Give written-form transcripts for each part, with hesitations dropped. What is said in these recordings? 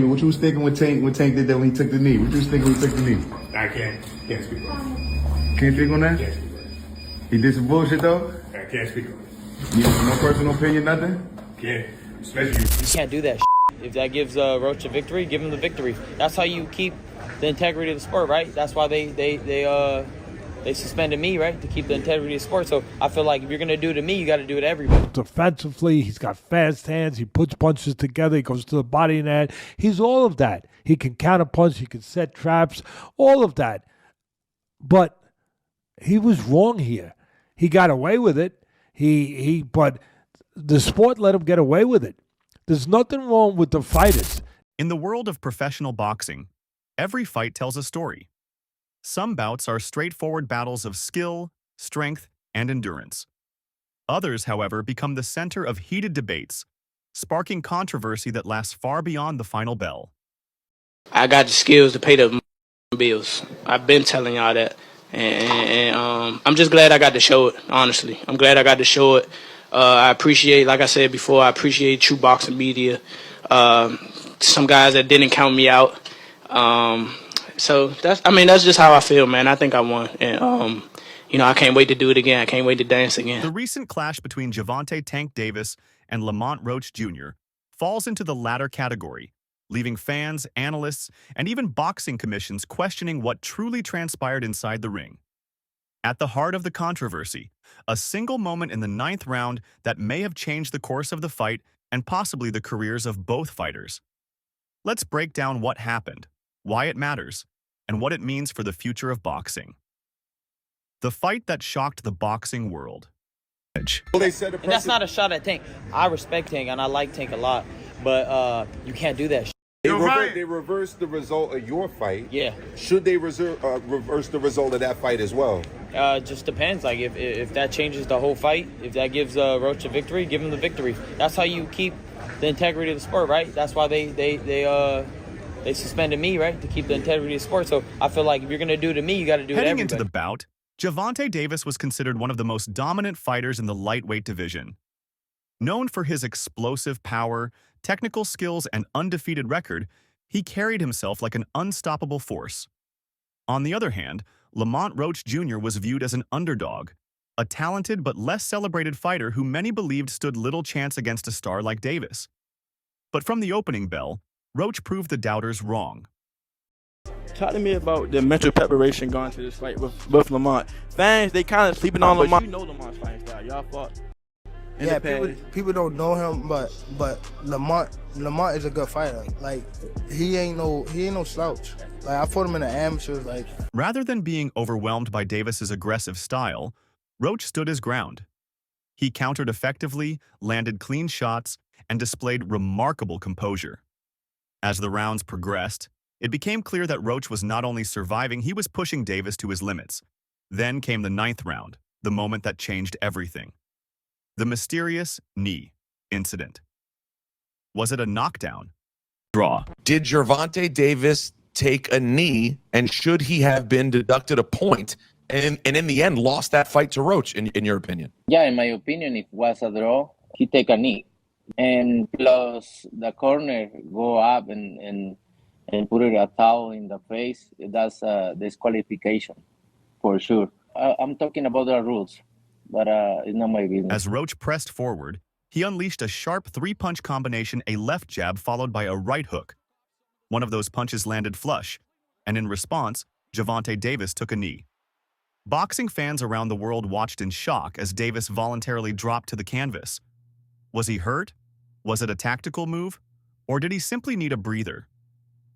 What you was thinking when Tank did that when he took the knee? What you was thinking when he took the knee? I can't speak on it. Can't speak on that? Can't speak on it. He did some bullshit though? I can't speak on it. You no personal opinion, nothing? Can't. Especially You can't do that shit. If that gives Roach a victory, give him the victory. That's how you keep the integrity of the sport, right? That's why they suspended me, right, to keep the integrity of the sport. So I feel like if you're going to do it to me, you got to do it to everybody. Defensively, he's got fast hands. He puts punches together. He goes to the body and head. He's all of that. He can counter punch. He can set traps. All of that. But he was wrong here. He got away with it. But the sport let him get away with it. There's nothing wrong with the fighters. In the world of professional boxing, every fight tells a story. Some bouts are straightforward battles of skill, strength, and endurance. Others, however, become the center of heated debates, sparking controversy that lasts far beyond the final bell. I got the skills to pay the bills. I've been telling y'all that. And I'm just glad I got to show it, honestly. I'm glad I got to show it. I appreciate, like I said before, I appreciate True Boxing Media. Some guys that didn't count me out. So that's just how I feel, man. I think I won. And, I can't wait to do it again. I can't wait to dance again. The recent clash between Gervonta Tank Davis and Lamont Roach Jr. falls into the latter category, leaving fans, analysts, and even boxing commissions questioning what truly transpired inside the ring. At the heart of the controversy, a single moment in the 9th round that may have changed the course of the fight and possibly the careers of both fighters. Let's break down what happened, why it matters, and what it means for the future of boxing. The fight that shocked the boxing world. And that's not a shot at Tank. I respect Tank, and I like Tank a lot, but you can't do that shit. They reversed the result of your fight. Yeah. Should they reverse the result of that fight as well? Just depends. Like if that changes the whole fight, if that gives Roach a victory, give him the victory. That's how you keep the integrity of the sport, right? That's why they suspended me, right, to keep the integrity of the sport. So I feel like if you're gonna do it to me, you got to do it to Heading everybody. into the bout, Gervonta Davis was considered one of the most dominant fighters in the lightweight division. Known for his explosive power, technical skills, and undefeated record, he carried himself like an unstoppable force. On the other hand, Lamont Roach Jr. was viewed as an underdog, a talented but less celebrated fighter who many believed stood little chance against a star like Davis. But from the opening bell, Roach proved the doubters wrong. Talk to me about the mental preparation going to this fight with Lamont. Fans, they kind of sleeping on Lamont. You know Lamont's fighting style. Y'all fought. Yeah, people don't know him, but Lamont is a good fighter. Like he ain't no slouch. Like I fought him in the amateurs. Like Rather than being overwhelmed by Davis's aggressive style, Roach stood his ground. He countered effectively, landed clean shots, and displayed remarkable composure. As the rounds progressed, it became clear that Roach was not only surviving, he was pushing Davis to his limits. Then came the 9th round, the moment that changed everything. The mysterious knee incident. Was it a knockdown? Draw. Did Gervonta Davis take a knee, and should he have been deducted a point and in the end lost that fight to Roach, in your opinion? Yeah, in my opinion, if it was a draw, he take a knee. And plus the corner go up and put it a towel in the face, that's a disqualification for sure. I'm talking about the rules, but it's not my business. As Roach pressed forward, he unleashed a sharp 3-punch combination, a left jab followed by a right hook. One of those punches landed flush, and in response, Gervonta Davis took a knee. Boxing fans around the world watched in shock as Davis voluntarily dropped to the canvas. Was he hurt? Was it a tactical move? Or did he simply need a breather?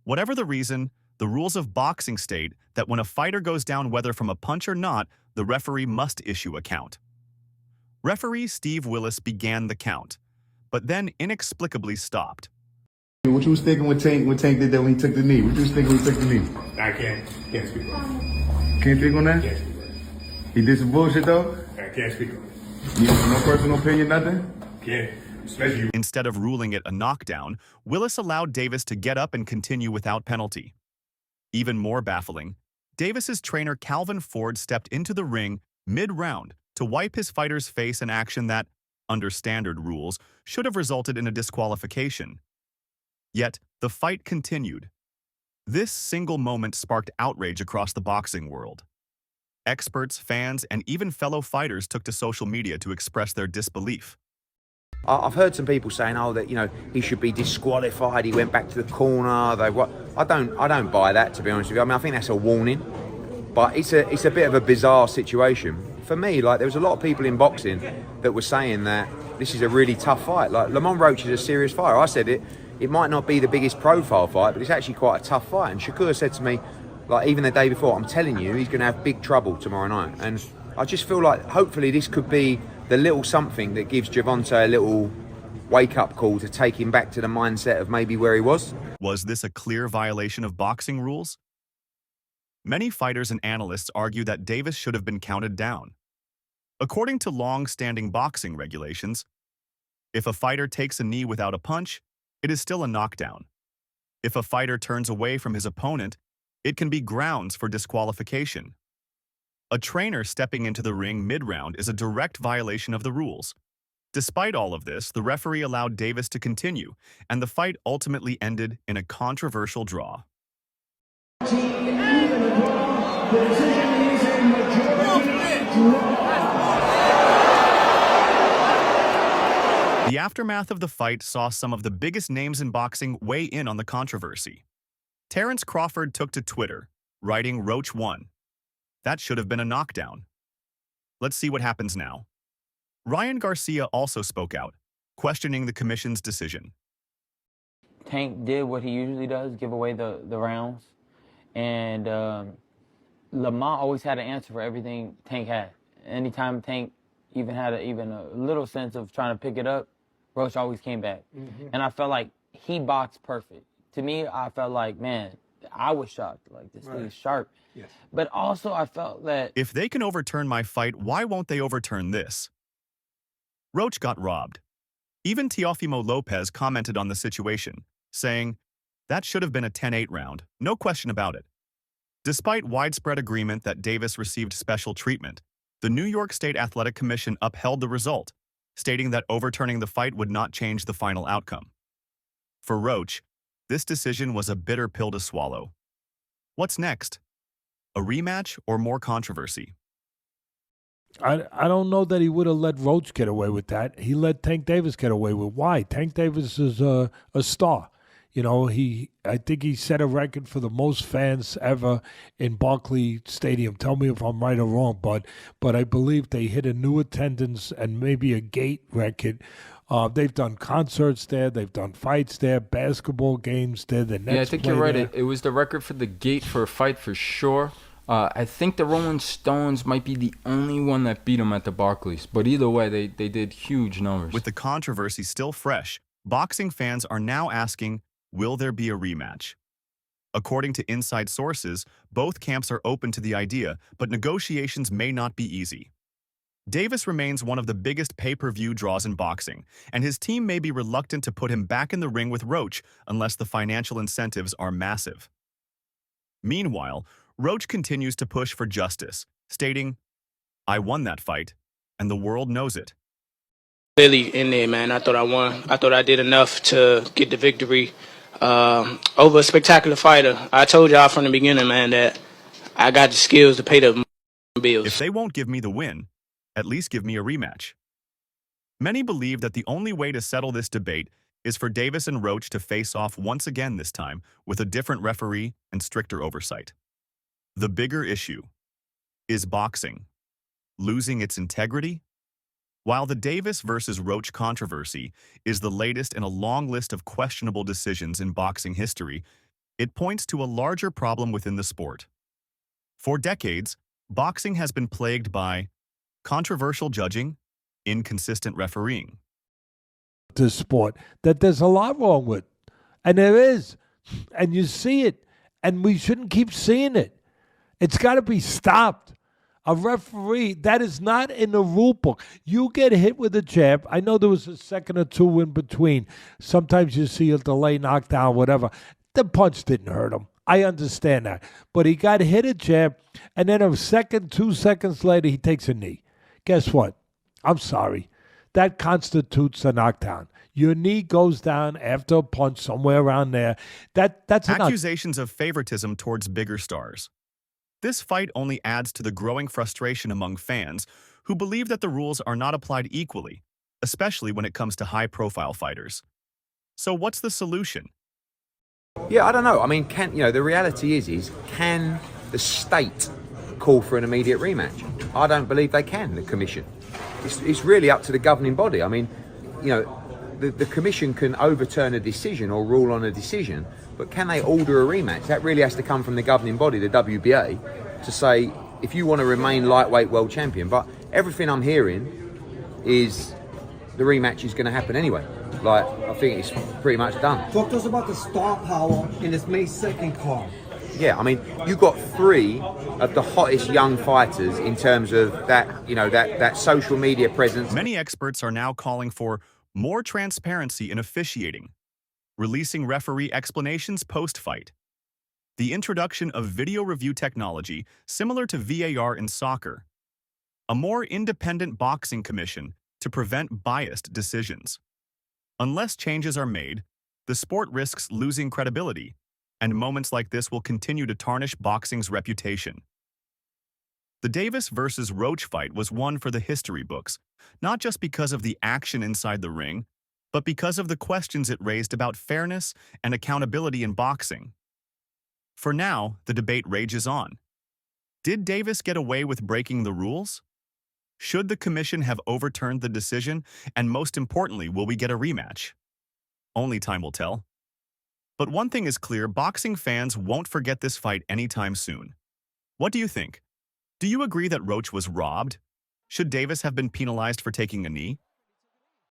Whatever the reason, the rules of boxing state that when a fighter goes down, whether from a punch or not, the referee must issue a count. Referee Steve Willis began the count, but then inexplicably stopped. What you was thinking when Tank did that when he took the knee? What you was thinking when he took the knee? I can't speak on it. Can't speak on that? Can't speak on it. He did some bullshit though? I can't speak on it. You no personal opinion, nothing? Can't. Especially Instead of ruling it a knockdown, Willis allowed Davis to get up and continue without penalty. Even more baffling, Davis's trainer Calvin Ford stepped into the ring mid-round to wipe his fighter's face, an action that, under standard rules, should have resulted in a disqualification. Yet, the fight continued. This single moment sparked outrage across the boxing world. Experts, fans, and even fellow fighters took to social media to express their disbelief. I've heard some people saying, "Oh, that he should be disqualified. He went back to the corner." I don't buy that, to be honest with you. I mean, I think that's a warning, but it's a bit of a bizarre situation for me. Like, there was a lot of people in boxing that were saying that this is a really tough fight. Like, Lamont Roach is a serious fighter. I said it might not be the biggest profile fight, but it's actually quite a tough fight. And Shakur said to me, like, even the day before, "I'm telling you, he's going to have big trouble tomorrow night." And I just feel like hopefully this could be the little something that gives Gervonta a little wake-up call to take him back to the mindset of maybe where he was. Was this a clear violation of boxing rules? Many fighters and analysts argue that Davis should have been counted down. According to long-standing boxing regulations, if a fighter takes a knee without a punch, it is still a knockdown. If a fighter turns away from his opponent, it can be grounds for disqualification. A trainer stepping into the ring mid-round is a direct violation of the rules. Despite all of this, the referee allowed Davis to continue, and the fight ultimately ended in a controversial draw. The aftermath of the fight saw some of the biggest names in boxing weigh in on the controversy. Terrence Crawford took to Twitter, writing, "Roach won. That should have been a knockdown. Let's see what happens now." Ryan Garcia also spoke out, questioning the commission's decision. Tank did what he usually does, give away the rounds. And Lamont always had an answer for everything Tank had. Anytime Tank even had even a little sense of trying to pick it up, Roach always came back. And I felt like he boxed perfect. To me, I felt like, man, I was shocked. Like, this thing is sharp. Yes. But also, I felt that If they can overturn my fight, why won't they overturn this? Roach got robbed. Even Teofimo Lopez commented on the situation, saying, "That should have been a 10-8 round, no question about it." Despite widespread agreement that Davis received special treatment, the New York State Athletic Commission upheld the result, stating that overturning the fight would not change the final outcome. For Roach, this decision was a bitter pill to swallow. What's next? A rematch or more controversy? I don't know that he would have let Roach get away with that. He let Tank Davis get away with. Why? Tank Davis is a star. You know, I think he set a record for the most fans ever in Barclays Stadium. Tell me if I'm right or wrong, but I believe they hit a new attendance and maybe a gate record. They've done concerts there. They've done fights there, basketball games there. The Nets Yeah, I think you're right. It was the record for the gate for a fight for sure. I think the Rolling Stones might be the only one that beat them at the Barclays. But either way, they did huge numbers. With the controversy still fresh, boxing fans are now asking, will there be a rematch? According to inside sources, both camps are open to the idea, but negotiations may not be easy. Davis remains one of the biggest pay-per-view draws in boxing, and his team may be reluctant to put him back in the ring with Roach unless the financial incentives are massive. Meanwhile, Roach continues to push for justice, stating, "I won that fight, and the world knows it." Clearly in there, man. I thought I won. I thought I did enough to get the victory over a spectacular fighter. I told y'all from the beginning, man, that I got the skills to pay the bills. If they won't give me the win, at least give me a rematch. Many believe that the only way to settle this debate is for Davis and Roach to face off once again this time with a different referee and stricter oversight. The bigger issue is boxing losing its integrity? While the Davis versus Roach controversy is the latest in a long list of questionable decisions in boxing history, it points to a larger problem within the sport. For decades, boxing has been plagued by controversial judging, inconsistent refereeing. This sport that there's a lot wrong with, and there is, and you see it, and we shouldn't keep seeing it. It's got to be stopped. A referee, that is not in the rule book. You get hit with a jab. I know there was a second or two in between. Sometimes you see a delay, knockdown, whatever. The punch didn't hurt him. I understand that. But he got hit a jab, and then a second, 2 seconds later, he takes a knee. Guess what? I'm sorry. That constitutes a knockdown. Your knee goes down after a punch somewhere around there. That's enough. Accusations of favoritism towards bigger stars. This fight only adds to the growing frustration among fans who believe that the rules are not applied equally, especially when it comes to high-profile fighters. So what's the solution? Yeah, I don't know. I mean, the reality is can the state call for an immediate rematch? I don't believe they can, the commission. It's really up to the governing body. I mean, the commission can overturn a decision or rule on a decision, but can they order a rematch? That really has to come from the governing body, the WBA, to say, if you want to remain lightweight world champion. But everything I'm hearing is the rematch is going to happen anyway. Like, I think it's pretty much done. Talk to us about the star power in this May 2nd card. Yeah, I mean, you got 3 of the hottest young fighters in terms of that social media presence. Many experts are now calling for more transparency in officiating, releasing referee explanations post-fight, the introduction of video review technology similar to VAR in soccer, a more independent boxing commission to prevent biased decisions. Unless changes are made, the sport risks losing credibility, and moments like this will continue to tarnish boxing's reputation. The Davis versus Roach fight was one for the history books, not just because of the action inside the ring, but because of the questions it raised about fairness and accountability in boxing. For now, the debate rages on. Did Davis get away with breaking the rules? Should the commission have overturned the decision? And most importantly, will we get a rematch? Only time will tell. But one thing is clear, boxing fans won't forget this fight anytime soon. What do you think? Do you agree that Roach was robbed? Should Davis have been penalized for taking a knee?